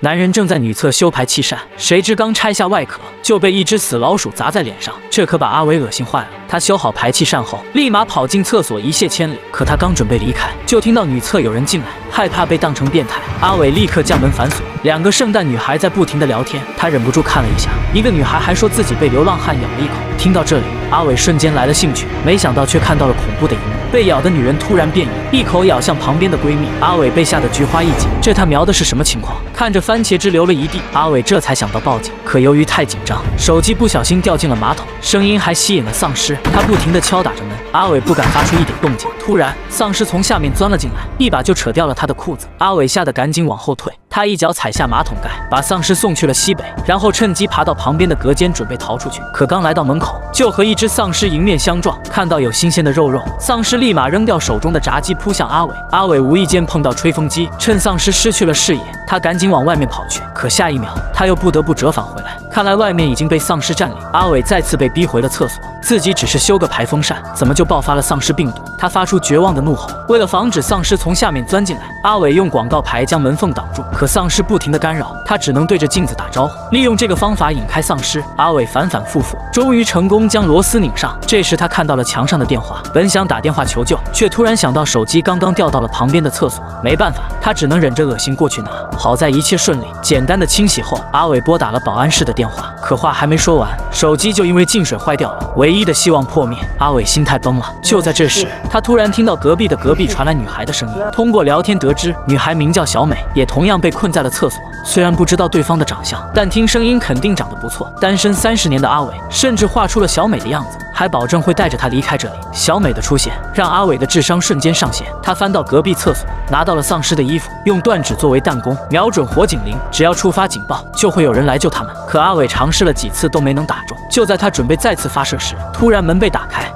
男人正在女厕修排气扇，谁知刚拆下外壳，就被一只死老鼠砸在脸上，这可把阿伟恶心坏了。他修好排气扇后，立马跑进厕所一泻千里。可他刚准备离开，就听到女厕有人进来，害怕被当成变态，阿伟立刻将门反锁。两个圣诞女孩在不停的聊天，他忍不住看了一下，一个女孩还说自己被流浪汉咬了一口。听到这里，阿伟瞬间来了兴趣，没想到却看到了恐怖的一幕。被咬的女人突然变异，一口咬向旁边的闺蜜。阿伟被吓得菊花一紧，这他瞄的是什么情况？看着番茄汁流了一地，阿伟这才想到报警，可由于太紧张，手机不小心掉进了马桶，声音还吸引了丧尸。他不停地敲打着门，阿伟不敢发出一点动静。突然，丧尸从下面钻了进来，一把就扯掉了他的裤子。阿伟吓得赶紧往后退，他一脚踩下马桶盖，把丧尸送去了西北，然后趁机爬到旁边的隔间准备逃出去。可刚来到门口，就和一只丧尸迎面相撞。看到有新鲜的肉，丧尸立马扔掉手中的炸鸡扑向阿伟。阿伟无意间碰到吹风机，趁丧尸失去了视野，他赶紧往外面跑去。可下一秒，他又不得不折返回来。看来外面已经被丧尸占领，阿伟再次被逼回了厕所。自己只是修个排风扇，怎么就爆发了丧尸病毒？他发出绝望的怒吼。为了防止丧尸从下面钻进来，阿伟用广告牌将门缝挡住。可丧尸不停地干扰，他只能对着镜子打招呼，利用这个方法引开丧尸。阿伟反反复复，终于成功将螺丝拧上。这时他看到了墙上的电话，本想打电话求救，却突然想到手机刚刚掉到了旁边的厕所。没办法，他只能忍着恶心过去拿。好在一切顺利，简单的清洗后，阿伟拨打了保安室的电话。可话还没说完，手机就因为进水坏掉了，唯一的希望破灭。阿伟心态崩了。就在这时，他突然听到隔壁传来女孩的声音。通过聊天得知，女孩名叫小美，也同样被困在了厕所。虽然不知道对方的长相，但听声音肯定长得不错。单身30年的阿伟，甚至画出了小美的样子，还保证会带着她离开这里。小美的出现让阿伟的智商瞬间上线。他翻到隔壁厕所，拿到了丧尸的衣服，用断指作为弹弓，瞄准火警铃，只要触发警报，就会有人来救他们。可阿伟尝试了几次都没能打中。就在他准备再次发射时，突然门被打开。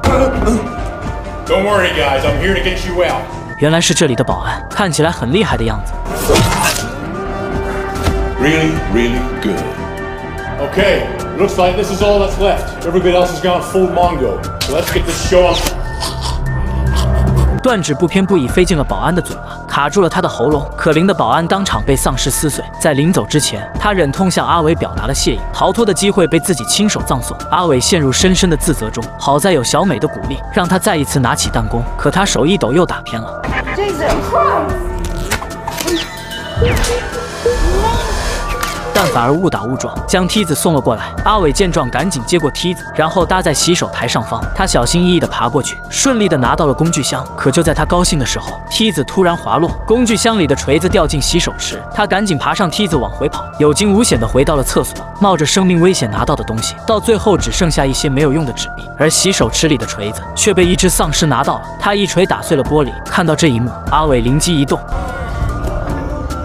Don't worry, guys. I'm here to get you out. 原来是这里的保安，看起来很厉害的样子。Really, really good. Okay, looks like this is all that's left. Everybody else has gone full Mongo. So let's get this show up. 断指不偏不倚飞进了保安的嘴巴，卡住了他的喉咙。可怜的保安当场被丧尸撕碎。在临走之前，他忍痛向阿伟表达了谢意。逃脱的机会被自己亲手葬送，阿伟陷入深深的自责中。好在有小美的鼓励，让他再一次拿起弹弓。可他手一抖又打偏了。但反而误打误撞将梯子送了过来。阿伟见状赶紧接过梯子，然后搭在洗手台上方。他小心翼翼地爬过去，顺利地拿到了工具箱。可就在他高兴的时候，梯子突然滑落，工具箱里的锤子掉进洗手池。他赶紧爬上梯子往回跑，有惊无险地回到了厕所，冒着生命危险拿到的东西，到最后只剩下一些没有用的纸币。而洗手池里的锤子却被一只丧尸拿到了，他一锤打碎了玻璃。看到这一幕，阿伟灵机一动。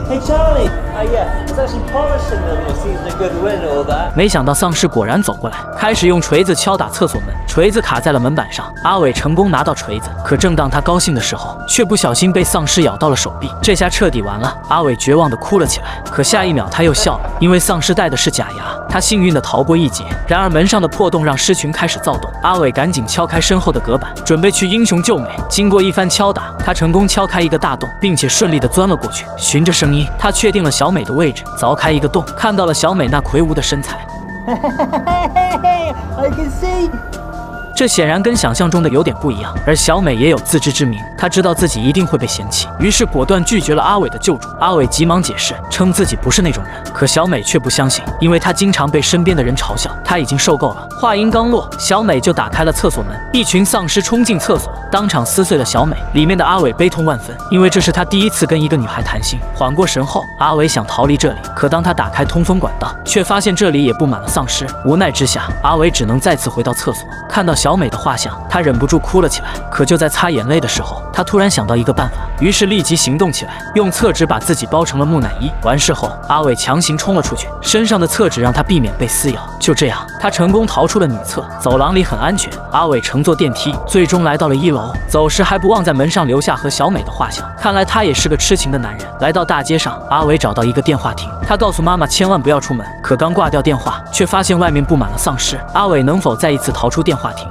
Hey Charlie, yeah, it's actually polishing them. It seems a good win, all that. 没想到丧尸果然走过来，开始用锤子敲打厕所门，锤子卡在了门板上。阿伟成功拿到锤子，可正当他高兴的时候，却不小心被丧尸咬到了手臂。这下彻底完了，阿伟绝望地哭了起来。可下一秒他又笑了，因为丧尸戴的是假牙，他幸运地逃过一劫。然而门上的破洞让尸群开始躁动，阿伟赶紧敲开身后的隔板，准备去英雄救美。经过一番敲打，他成功敲开一个大洞，并且顺利地钻了过去。循着声音，他确定了小美的位置，凿开一个洞，看到了小美那魁梧的身材。I can see. 这显然跟想象中的有点不一样，而小美也有自知之明，她知道自己一定会被嫌弃，于是果断拒绝了阿伟的救助。阿伟急忙解释，称自己不是那种人，可小美却不相信，因为她经常被身边的人嘲笑，她已经受够了。话音刚落，小美就打开了厕所门，一群丧尸冲进厕所，当场撕碎了小美。里面的阿伟悲痛万分，因为这是他第一次跟一个女孩谈心。缓过神后，阿伟想逃离这里，可当他打开通风管道，却发现这里也布满了丧尸。无奈之下，阿伟只能再次回到厕所。看到小美的画像，他忍不住哭了起来。可就在擦眼泪的时候，他突然想到一个办法，于是立即行动起来，用厕纸把自己包成了木乃伊。完事后，阿伟强行冲了出去，身上的厕纸让他避免被撕咬。就这样，他成功逃出了女厕。走廊里很安全，阿伟乘坐电梯，最终来到了1楼。走时还不忘在门上留下和小美的画像，看来他也是个痴情的男人。来到大街上，阿伟找到一个电话亭，他告诉妈妈千万不要出门。可刚挂掉电话，却发现外面布满了丧尸。阿伟能否再一次逃出电话亭？